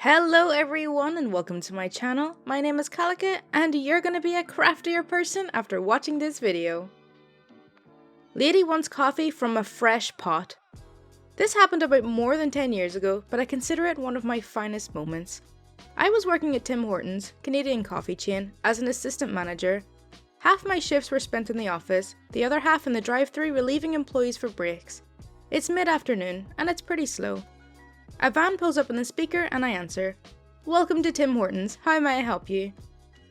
Hello everyone and welcome to my channel. My name is Kalika and you're gonna be a craftier person after watching this video. Lady wants coffee from a fresh pot. This happened about more than 10 years ago, but I consider it one of my finest moments. I was working at Tim Hortons, Canadian coffee chain, as an assistant manager. Half my shifts were spent in the office, the other half in the drive-thru relieving employees for breaks. It's mid-afternoon and it's pretty slow. A van pulls up on the speaker and I answer. Welcome to Tim Hortons, how may I help you?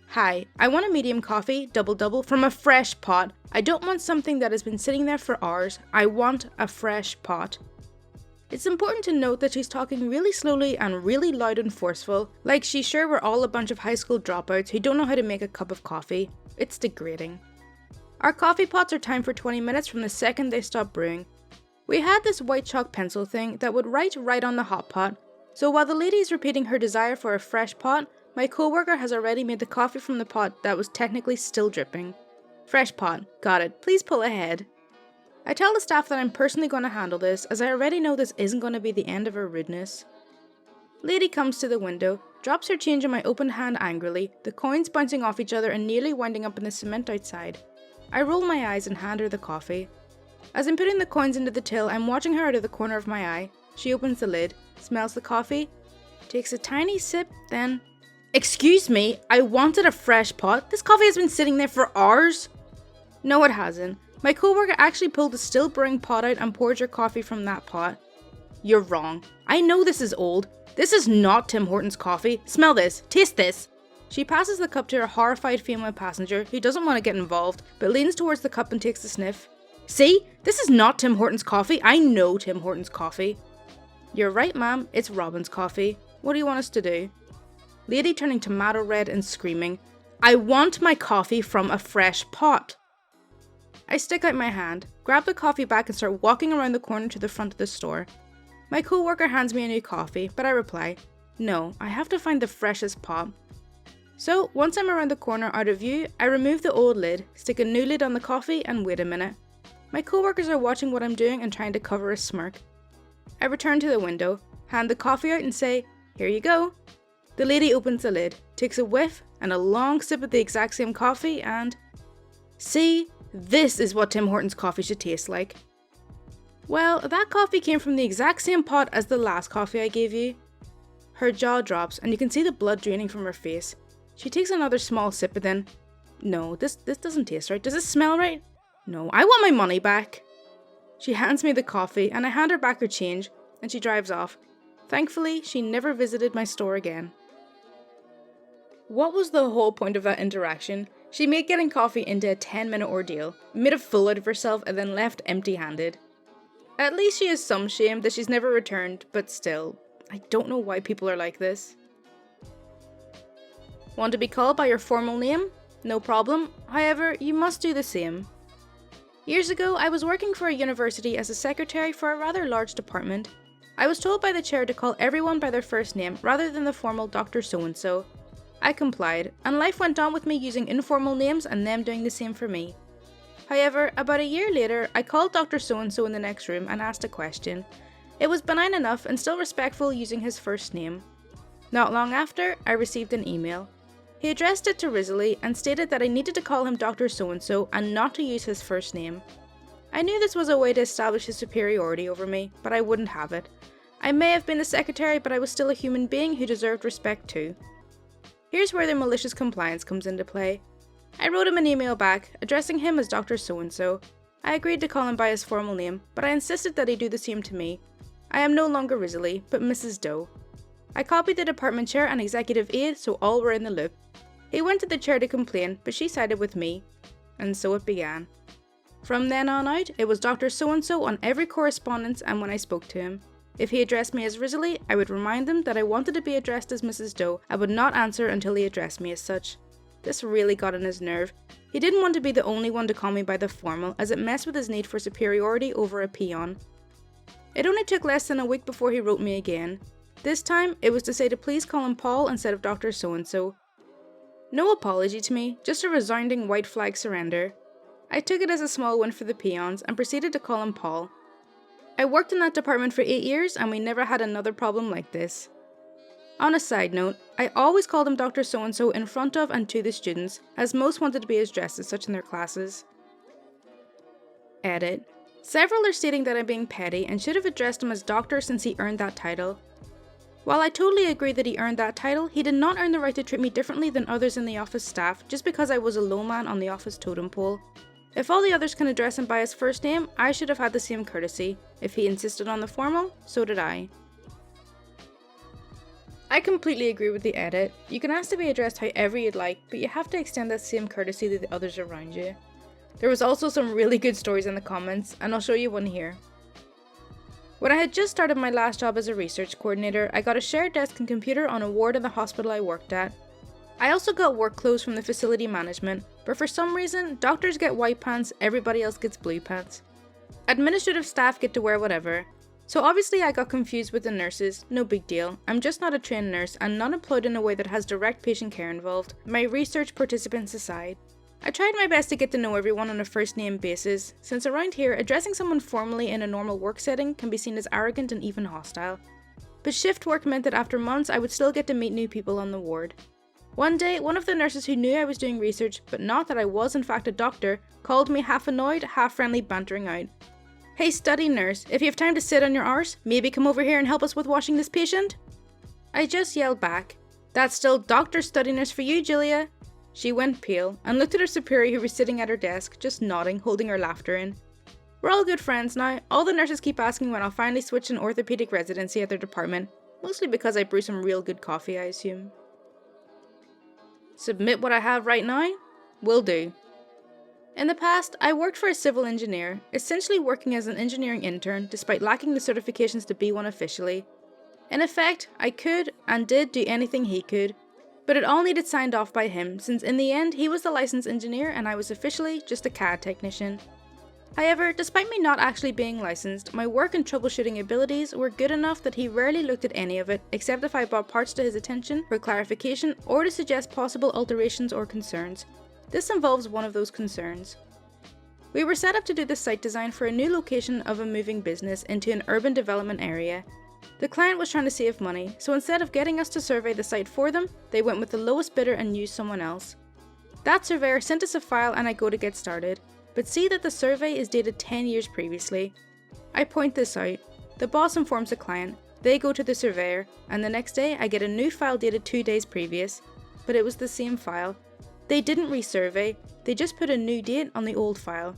Hi, I want a medium coffee, double from a fresh pot. I don't want something that has been sitting there for hours, I want a fresh pot. It's important to note that she's talking really slowly and really loud and forceful, like she's sure we're all a bunch of high school dropouts who don't know how to make a cup of coffee. It's degrading. Our coffee pots are timed for 20 minutes from the second they stop brewing. We had this white chalk pencil thing that would write right on the hot pot, so while the lady is repeating her desire for a fresh pot, my co-worker has already made the coffee from the pot that was technically still dripping. Fresh pot, got it, please pull ahead. I tell the staff that I'm personally going to handle this, as I already know this isn't going to be the end of her rudeness. Lady comes to the window, drops her change in my open hand angrily, the coins bouncing off each other and nearly winding up in the cement outside. I roll my eyes and hand her the coffee. As I'm putting the coins into the till, I'm watching her out of the corner of my eye. She opens the lid, smells the coffee, takes a tiny sip, then... Excuse me, I wanted a fresh pot. This coffee has been sitting there for hours. No, it hasn't. My co-worker actually pulled the still brewing pot out and poured your coffee from that pot. You're wrong. I know this is old. This is not Tim Hortons coffee. Smell this. Taste this. She passes the cup to her horrified female passenger who doesn't want to get involved, but leans towards the cup and takes a sniff. See? This is not Tim Hortons coffee. I know Tim Hortons coffee. You're right, ma'am. It's Robin's coffee. What do you want us to do? Lady turning tomato red and screaming, I want my coffee from a fresh pot. I stick out my hand, grab the coffee back and start walking around the corner to the front of the store. My co-worker hands me a new coffee, but I reply, no, I have to find the freshest pot. So, once I'm around the corner out of view, I remove the old lid, stick a new lid on the coffee and wait a minute. My co-workers are watching what I'm doing and trying to cover a smirk. I return to the window, hand the coffee out and say, here you go. The lady opens the lid, takes a whiff and a long sip of the exact same coffee and... See, this is what Tim Hortons coffee should taste like. Well, that coffee came from the exact same pot as the last coffee I gave you. Her jaw drops and you can see the blood draining from her face. She takes another small sip and then... No, this doesn't taste right. Does it smell right? No, I want my money back. She hands me the coffee and I hand her back her change and she drives off. Thankfully, she never visited my store again. What was the whole point of that interaction? She made getting coffee into a 10-minute ordeal, made a fool out of herself and then left empty-handed. At least she has some shame that she's never returned, but still, I don't know why people are like this. Want to be called by your formal name? No problem, however, you must do the same. Years ago, I was working for a university as a secretary for a rather large department. I was told by the chair to call everyone by their first name rather than the formal Dr. So-and-so. I complied, and life went on with me using informal names and them doing the same for me. However, about a year later, I called Dr. So-and-so in the next room and asked a question. It was benign enough and still respectful using his first name. Not long after, I received an email. He addressed it to Risley and stated that I needed to call him Dr. So-and-so and not to use his first name. I knew this was a way to establish his superiority over me, but I wouldn't have it. I may have been the secretary, but I was still a human being who deserved respect too. Here's where the malicious compliance comes into play. I wrote him an email back, addressing him as Dr. So-and-so. I agreed to call him by his formal name, but I insisted that he do the same to me. I am no longer Risley, but Mrs. Doe. I copied the department chair and executive aide so all were in the loop. He went to the chair to complain, but she sided with me. And so it began. From then on out, it was Dr. So-and-so on every correspondence and when I spoke to him. If he addressed me as Risley, I would remind him that I wanted to be addressed as Mrs. Doe. I would not answer until he addressed me as such. This really got on his nerve. He didn't want to be the only one to call me by the formal, as it messed with his need for superiority over a peon. It only took less than a week before he wrote me again. This time, it was to say to please call him Paul instead of Dr. So-and-so. No apology to me, just a resounding white flag surrender. I took it as a small win for the peons and proceeded to call him Paul. I worked in that department for 8 years and we never had another problem like this. On a side note, I always called him Dr. So-and-so in front of and to the students, as most wanted to be addressed as such in their classes. Edit. Several are stating that I'm being petty and should have addressed him as doctor since he earned that title. While I totally agree that he earned that title, he did not earn the right to treat me differently than others in the office staff just because I was a low man on the office totem pole. If all the others can address him by his first name, I should have had the same courtesy. If he insisted on the formal, so did I. I completely agree with the edit. You can ask to be addressed however you'd like, but you have to extend that same courtesy to the others around you. There was also some really good stories in the comments, and I'll show you one here. When I had just started my last job as a research coordinator, I got a shared desk and computer on a ward in the hospital I worked at. I also got work clothes from the facility management, but for some reason, doctors get white pants, everybody else gets blue pants. Administrative staff get to wear whatever. So obviously I got confused with the nurses, no big deal. I'm just not a trained nurse and not employed in a way that has direct patient care involved, my research participants aside. I tried my best to get to know everyone on a first name basis, since around here, addressing someone formally in a normal work setting can be seen as arrogant and even hostile. But shift work meant that after months I would still get to meet new people on the ward. One day, one of the nurses who knew I was doing research, but not that I was in fact a doctor, called me half annoyed, half friendly, bantering out. "Hey study nurse, if you have time to sit on your arse, maybe come over here and help us with washing this patient?" I just yelled back, "That's still doctor study nurse for you, Julia." She went pale and looked at her superior who was sitting at her desk, just nodding, holding her laughter in. We're all good friends now. All the nurses keep asking when I'll finally switch an orthopedic residency at their department, mostly because I brew some real good coffee, I assume. Submit what I have right now? Will do. In the past, I worked for a civil engineer, essentially working as an engineering intern despite lacking the certifications to be one officially. In effect, I could and did do anything he could, but it all needed signed off by him since in the end he was the licensed engineer and I was officially just a CAD technician. However, despite me not actually being licensed, my work and troubleshooting abilities were good enough that he rarely looked at any of it except if I brought parts to his attention for clarification or to suggest possible alterations or concerns. This involves one of those concerns. We were set up to do the site design for a new location of a moving business into an urban development area. The client was trying to save money, so instead of getting us to survey the site for them, they went with the lowest bidder and used someone else. That surveyor sent us a file and I go to get started, but see that the survey is dated 10 years previously. I point this out. The boss informs the client, they go to the surveyor, and the next day I get a new file dated 2 days previous, but it was the same file. They didn't resurvey, they just put a new date on the old file.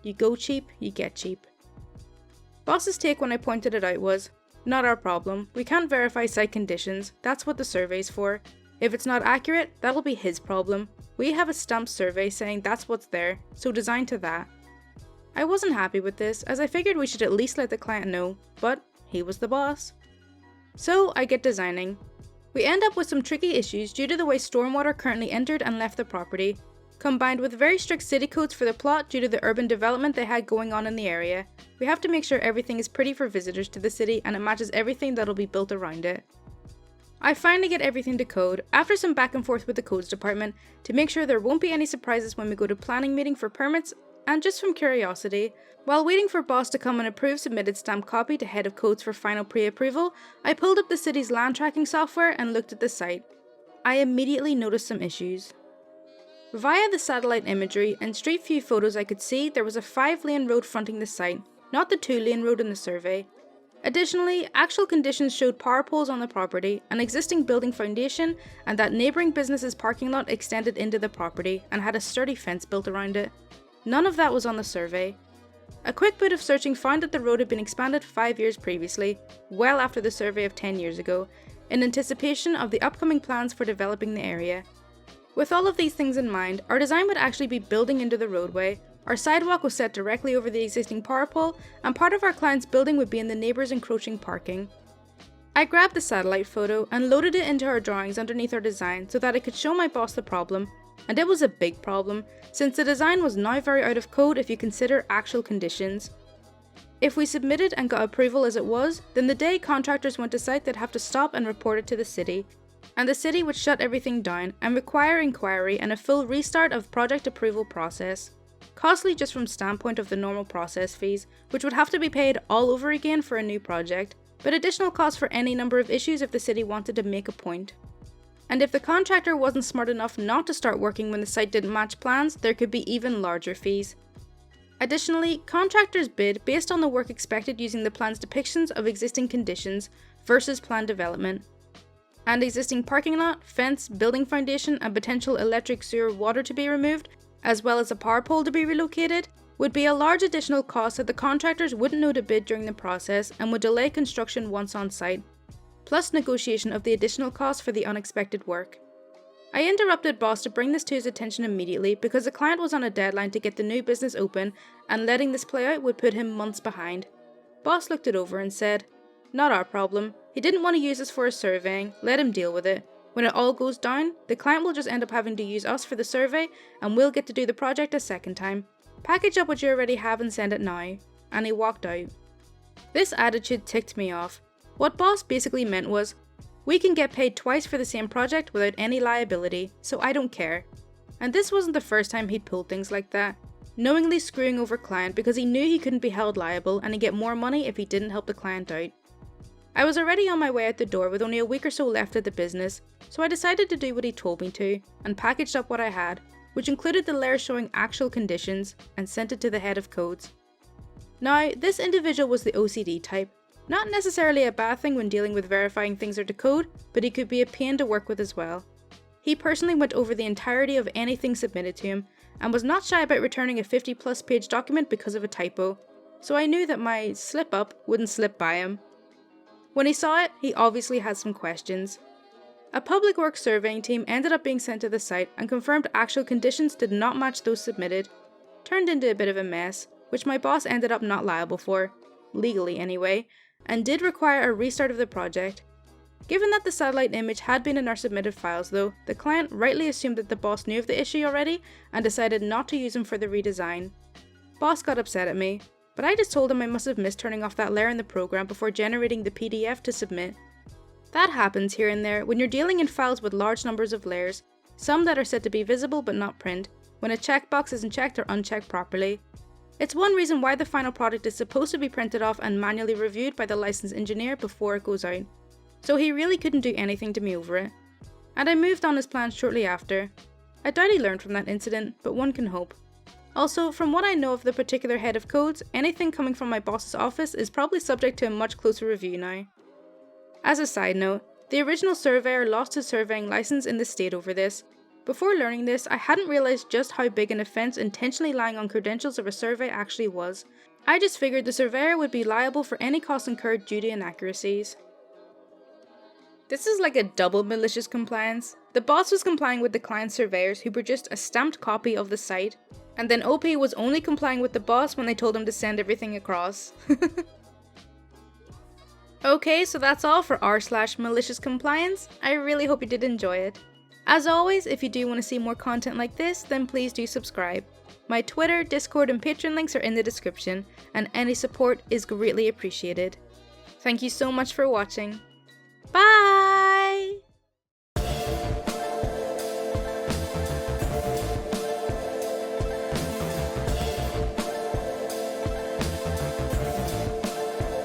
You go cheap, you get cheap. Boss's take when I pointed it out was, "Not our problem, we can't verify site conditions, that's what the survey's for. If it's not accurate, that'll be his problem. We have a stamped survey saying that's what's there, so design to that." I wasn't happy with this, as I figured we should at least let the client know, but he was the boss. So I get designing. We end up with some tricky issues due to the way stormwater currently entered and left the property, combined with very strict city codes for the plot due to the urban development they had going on in the area. We have to make sure everything is pretty for visitors to the city and it matches everything that'll be built around it. I finally get everything to code, after some back and forth with the codes department, to make sure there won't be any surprises when we go to planning meeting for permits, and just from curiosity, while waiting for boss to come and approve submitted stamped copy to head of codes for final pre-approval, I pulled up the city's land tracking software and looked at the site. I immediately noticed some issues. Via the satellite imagery and street view photos I could see there was a 5-lane road fronting the site, not the 2-lane road in the survey. Additionally, actual conditions showed power poles on the property, an existing building foundation, and that neighbouring businesses' parking lot extended into the property and had a sturdy fence built around it. None of that was on the survey. A quick bit of searching found that the road had been expanded 5 years previously, well after the survey of 10 years ago, in anticipation of the upcoming plans for developing the area. With all of these things in mind, our design would actually be building into the roadway, our sidewalk was set directly over the existing power pole, and part of our client's building would be in the neighbours' encroaching parking. I grabbed the satellite photo and loaded it into our drawings underneath our design so that I could show my boss the problem, and it was a big problem, since the design was now very out of code if you consider actual conditions. If we submitted and got approval as it was, then the day contractors went to site they'd have to stop and report it to the city, and the city would shut everything down and require inquiry and a full restart of project approval process. Costly just from standpoint of the normal process fees, which would have to be paid all over again for a new project, but additional costs for any number of issues if the city wanted to make a point. And if the contractor wasn't smart enough not to start working when the site didn't match plans, there could be even larger fees. Additionally, contractors bid based on the work expected using the plan's depictions of existing conditions versus planned development. And existing parking lot, fence, building foundation, and potential electric, sewer, water to be removed, as well as a power pole to be relocated, would be a large additional cost that the contractors wouldn't know to bid during the process and would delay construction once on site, plus negotiation of the additional cost for the unexpected work. I interrupted boss to bring this to his attention immediately because the client was on a deadline to get the new business open, and letting this play out would put him months behind. Boss looked it over and said, "Not our problem. He didn't want to use us for his surveying, let him deal with it. When it all goes down, the client will just end up having to use us for the survey and we'll get to do the project a second time. Package up what you already have and send it now." And he walked out. This attitude ticked me off. What boss basically meant was, we can get paid twice for the same project without any liability, so I don't care. And this wasn't the first time he'd pulled things like that, knowingly screwing over client because he knew he couldn't be held liable and he'd get more money if he didn't help the client out. I was already on my way out the door with only a week or so left at the business, so I decided to do what he told me to, and packaged up what I had, which included the layer showing actual conditions, and sent it to the head of codes. Now, this individual was the OCD type. Not necessarily a bad thing when dealing with verifying things are to code, but he could be a pain to work with as well. He personally went over the entirety of anything submitted to him, and was not shy about returning a 50+ page document because of a typo, so I knew that my slip up wouldn't slip by him. When he saw it, he obviously had some questions. A public works surveying team ended up being sent to the site and confirmed actual conditions did not match those submitted. Turned into a bit of a mess, which my boss ended up not liable for, legally anyway, and did require a restart of the project. Given that the satellite image had been in our submitted files though, the client rightly assumed that the boss knew of the issue already and decided not to use him for the redesign. Boss got upset at me, but I just told him I must have missed turning off that layer in the program before generating the PDF to submit. That happens here and there when you're dealing in files with large numbers of layers, some that are set to be visible but not print, when a checkbox isn't checked or unchecked properly. It's one reason why the final product is supposed to be printed off and manually reviewed by the licensed engineer before it goes out. So he really couldn't do anything to me over it. And I moved on his plans shortly after. I doubt he learned from that incident, but one can hope. Also, from what I know of the particular head of codes, anything coming from my boss's office is probably subject to a much closer review now. As a side note, the original surveyor lost his surveying license in the state over this. Before learning this, I hadn't realised just how big an offence intentionally lying on credentials of a survey actually was. I just figured the surveyor would be liable for any costs incurred due to inaccuracies. This is like a double malicious compliance. The boss was complying with the client surveyors who produced a stamped copy of the site, and then OP was only complying with the boss when they told him to send everything across. Okay, so that's all for r/malicious compliance. I really hope you did enjoy it. As always, if you do want to see more content like this, then please do subscribe. My Twitter, Discord, and Patreon links are in the description, and any support is greatly appreciated. Thank you so much for watching. Bye!